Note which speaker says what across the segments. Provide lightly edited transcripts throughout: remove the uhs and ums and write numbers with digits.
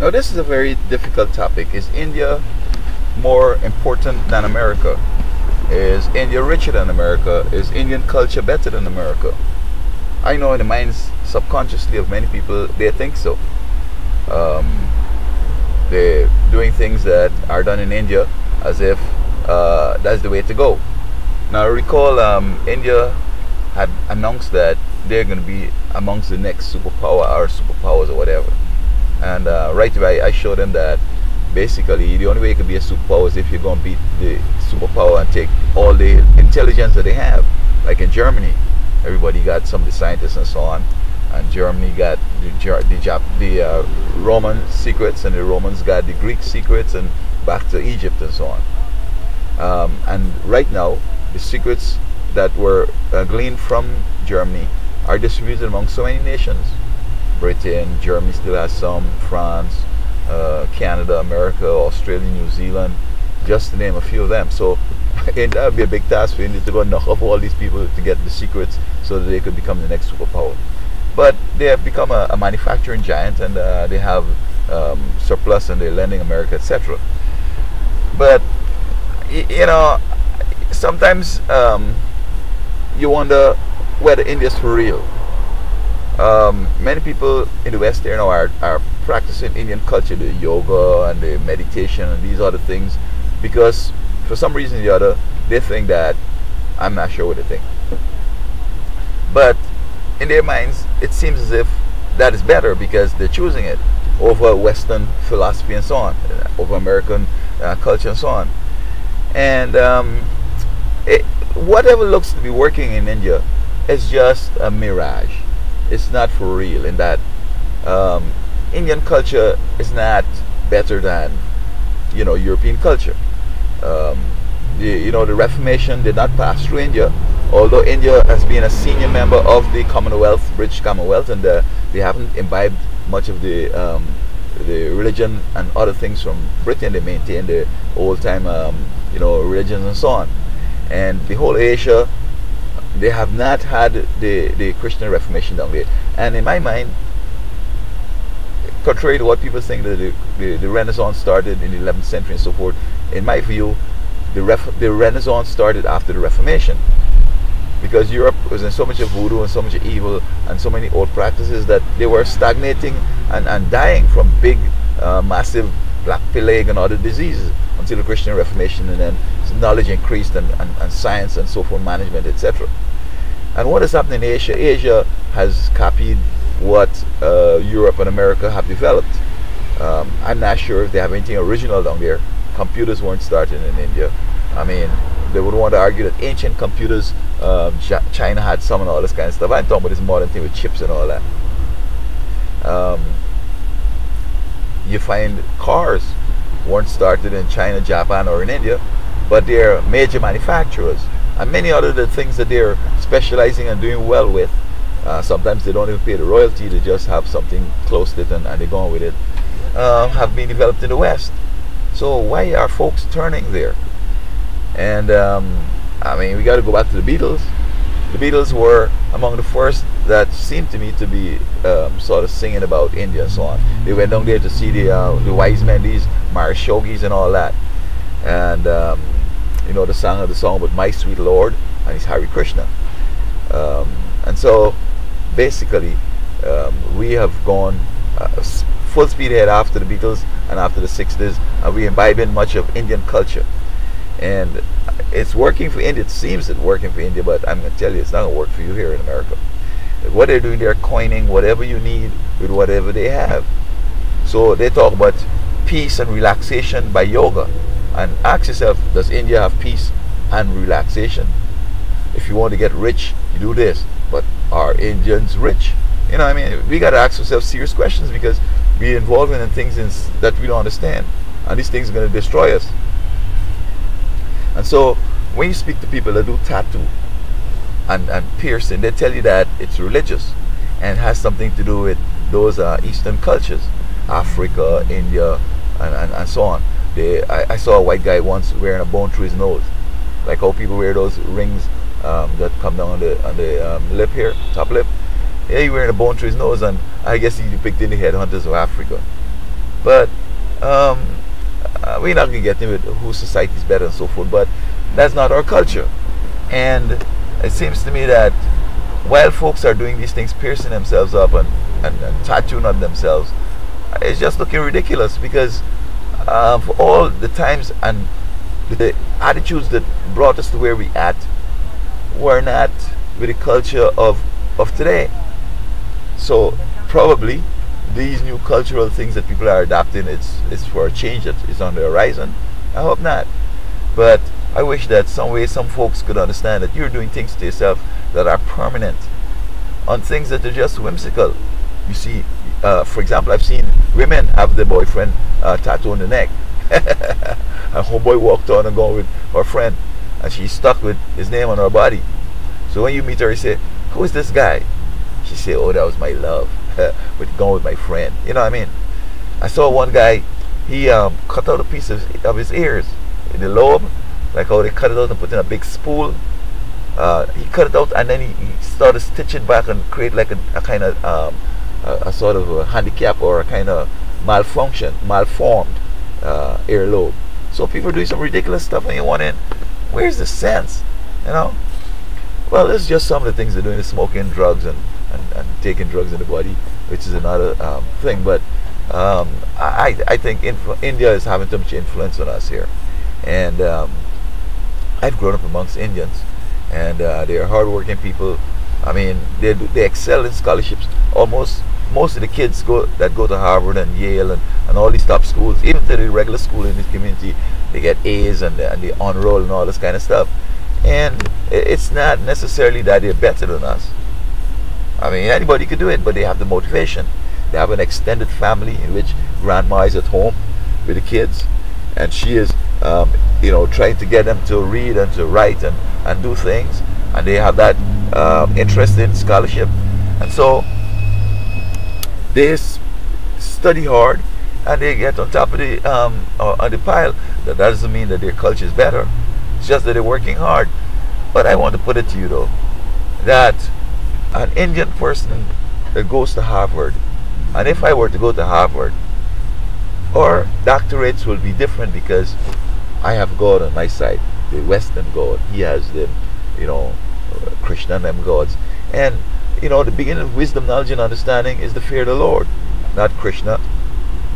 Speaker 1: Now, this is a very difficult topic. Is India more important than America? Is India richer than America? Is Indian culture better than America? I know in the minds subconsciously of many people, they think so. Um, they're doing things that are done in India as if that's the way to go. Now, recall India had announced that they're going to be amongst the next superpower or superpowers or whatever. And right away, I showed them that basically the only way you can be a superpower is if you're going to beat the superpower and take all the intelligence that they have. Like in Germany, everybody got some of the scientists and so on, and Germany got the Roman secrets, and the Romans got the Greek secrets, and back to Egypt and so on. And right now, the secrets that were gleaned from Germany are distributed among so many nations. Britain, Germany still has some, France, Canada, America, Australia, New Zealand, just to name a few of them. So that would be a big task for India to go knock off all these people to get the secrets so that they could become the next superpower. But they have become a manufacturing giant, and they have surplus, and they're lending America, etc. But you know, sometimes you wonder whether India's for real. Many people in the West there now are practicing Indian culture, the yoga and the meditation and these other things, because for some reason or the other they think that, I'm not sure what they think, but in their minds it seems as if that is better because they're choosing it over Western philosophy and so on, over American culture and so on. And whatever looks to be working in India is just a mirage. It's not for real, in that Indian culture is not better than European culture. The Reformation did not pass through India, although India has been a senior member of the Commonwealth, British Commonwealth, and they haven't imbibed much of the religion and other things from Britain. They maintain the old time religions and so on. And the whole Asia, they have not had the Christian Reformation down there. And in my mind, contrary to what people think that the Renaissance started in the 11th century and so forth, in my view, the Renaissance started after the Reformation, because Europe was in so much of voodoo and so much of evil and so many old practices that they were stagnating and dying from big, massive black plague and other diseases until the Christian Reformation, and then knowledge increased and science and so forth, management, etc. And what has happened in Asia? Asia has copied what Europe and America have developed. I'm not sure if they have anything original down there. Computers weren't started in India. I mean, they would want to argue that ancient computers, China had some and all this kind of stuff. I'm talking about this modern thing with chips and all that. You find cars weren't started in China, Japan, or in India, but they're major manufacturers. And many other the things that they're specializing and doing well with, sometimes they don't even pay the royalty, they just have something close to it and they go on with it, have been developed in the West. So why are folks turning there? And I mean, we got to go back to the Beatles. The Beatles were among the first that seemed to me to be sort of singing about India and so on. They went down there to see the wise men, these Marishogis and all that. And the song about My Sweet Lord, and it's Hare Krishna. And so basically we have gone full speed ahead after the Beatles and after the 60s, and we imbibe in much of Indian culture. And it's working for India. It seems it's working for India, but I'm going to tell you, it's not going to work for you here in America. What they're doing, they're coining whatever you need with whatever they have. So they talk about peace and relaxation by yoga. And ask yourself, does India have peace and relaxation? If you want to get rich, you do this. But are Indians rich? I mean, we got to ask ourselves serious questions, because we're involved in things that we don't understand. And these things are going to destroy us. And so when you speak to people that do tattoo and piercing, they tell you that it's religious and has something to do with those Eastern cultures, Africa, India, and so on. I saw a white guy once wearing a bone through his nose, like how people wear those rings that come down on the lip here, top lip. Yeah, he wearing a bone through his nose, and I guess he depicted the headhunters of Africa. But um, we're not going to get into who society is better and so forth, but that's not our culture. And it seems to me that while folks are doing these things, piercing themselves up and tattooing on themselves, it's just looking ridiculous because for all the times and the attitudes that brought us to where we at, we're not with the culture of today. So probably these new cultural things that people are adapting, it's for a change that is on the horizon. I hope not. But I wish that some way some folks could understand that you're doing things to yourself that are permanent on things that are just whimsical. You see, for example, I've seen women have their boyfriend tattoo on the neck. A homeboy walked on and gone with her friend, and she's stuck with his name on her body. So when you meet her, you say, "Who is this guy?" She say, "Oh, that was my love, but gone with my friend." You know what I mean? I saw one guy. He cut out a piece of his ears in the lobe, like how they cut it out and put in a big spool. He cut it out and then he started stitching back and create like a kind of a sort of a handicap or a kind of malformed earlobe. So people do some ridiculous stuff and you want in. Where's the sense? You know? Well, this is just some of the things they're doing, is smoking drugs and taking drugs in the body, which is another thing. But I think India is having too much influence on us here. And I've grown up amongst Indians, and they're hardworking people. I mean, they excel in scholarships. Almost most of the kids that go to Harvard and Yale and all these top schools, even to the regular school in this community, they get A's and they on roll and all this kind of stuff. And it's not necessarily that they're better than us. I mean, anybody could do it, but they have the motivation. They have an extended family in which grandma is at home with the kids, and she is trying to get them to read and to write and do things, and they have that interest in scholarship, and so they study hard and they get on top of the pile. That doesn't mean that their culture is better. It's just that they're working hard. But I want to put it to you though, that an Indian person that goes to Harvard, and if I were to go to Harvard, our doctorates will be different because I have God on my side, the Western God. He has them, Krishna and them gods. And, the beginning of wisdom, knowledge, and understanding is the fear of the Lord, not Krishna,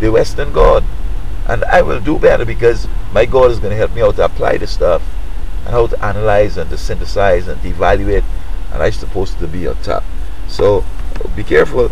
Speaker 1: the Western God. And I will do better because my God is going to help me out to apply this stuff and how to analyze and to synthesize and to evaluate. And I'm supposed to be on top. So be careful.